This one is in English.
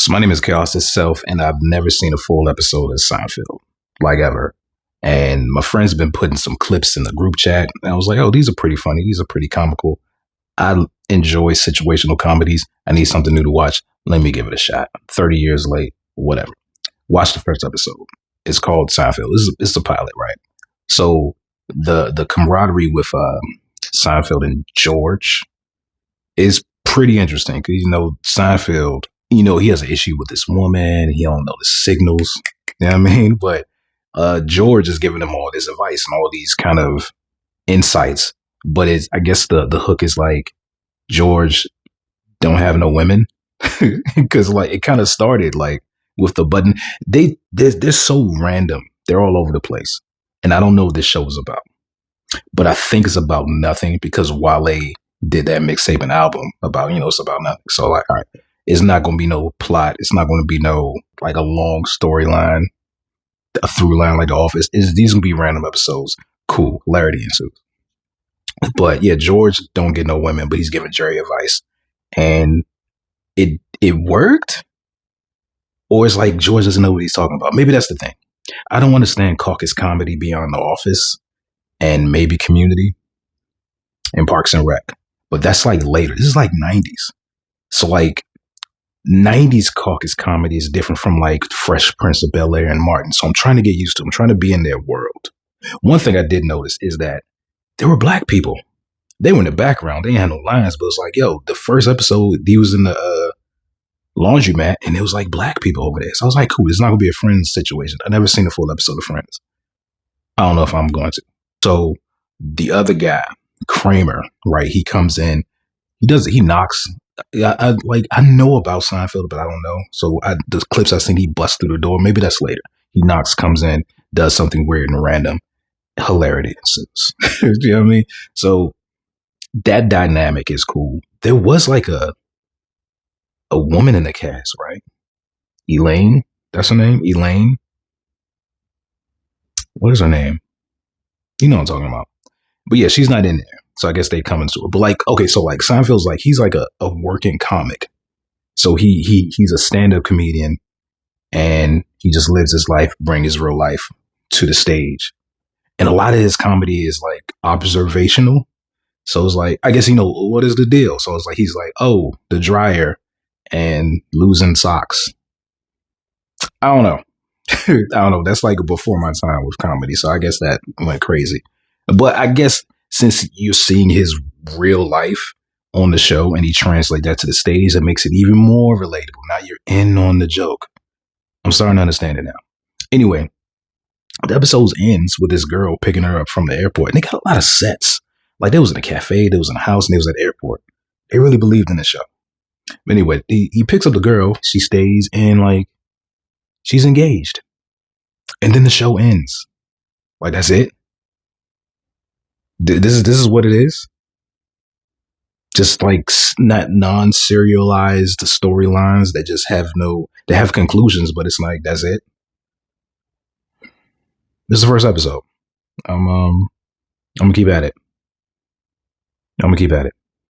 So my name is Chaos itself, and I've never seen a full episode of Seinfeld, like ever. And my friend's been putting some clips in the group chat, and I was like, "Oh, these are pretty funny. These are pretty comical. I enjoy situational comedies. I need something new to watch. Let me give it a shot." 30 years late, whatever. Watch the first episode. It's called Seinfeld. It's a pilot, right? So the camaraderie with Seinfeld and George is pretty interesting because Seinfeld. He has an issue with this woman. He don't know the signals. You know what I mean? But George is giving him all this advice and all these kind of insights. But I guess the hook is like George don't have no women because like it kind of started like with the button. They're so random. They're all over the place, and I don't know what this show is about. But I think it's about nothing because Wale did that mixtape and album about it's about nothing. So like, all right. It's not going to be no plot. It's not going to be no like a long storyline, a through line like The Office. These going to be random episodes. Cool. Hilarity ensues. But yeah, George don't get no women, but he's giving Jerry advice. And it worked? Or it's like George doesn't know what he's talking about. Maybe that's the thing. I don't understand caucus comedy beyond The Office and maybe Community and Parks and Rec. But that's like later. This is like 90s. So like 90s caucus comedy is different from like Fresh Prince of Bel-Air and Martin. So I'm trying to get used to it. I'm trying to be in their world. One thing I did notice is that there were black people. They were in the background. They ain't had no lines, but it's like, yo, the first episode, he was in the laundromat and it was like black people over there. So I was like, cool, it's not going to be a Friends situation. I've never seen a full episode of Friends. I don't know if I'm going to. So the other guy, Kramer, right, he comes in, he knocks. I know about Seinfeld, but I don't know. So the clips I seen, he busts through the door. Maybe that's later. He knocks, comes in, does something weird and random. Hilarity ensues. You know what I mean? So that dynamic is cool. There was like a woman in the cast, right? Elaine, that's her name? Elaine? What is her name? You know what I'm talking about. But yeah, she's not in there. So I guess they come into it. But like, okay, so like Seinfeld's like, he's like a working comic. So he's a stand-up comedian and he just lives his life, bring his real life to the stage. And a lot of his comedy is like observational. So it's like, I guess, what is the deal? So it's like, he's like, oh, the dryer and losing socks. I don't know. I don't know. That's like before my time with comedy. So I guess that went crazy. But I guess since you're seeing his real life on the show and he translates that to the stage, it makes it even more relatable. Now you're in on the joke. I'm starting to understand it now. Anyway, the episode ends with this girl picking her up from the airport. And they got a lot of sets. Like they was in a cafe, they was in a house, and they was at the airport. They really believed in the show. But anyway, he picks up the girl. She stays and like she's engaged. And then the show ends. Like that's it. This is what it is. Just like not non-serialized storylines that just they have conclusions, but it's like that's it. This is the first episode. I'm gonna keep at it.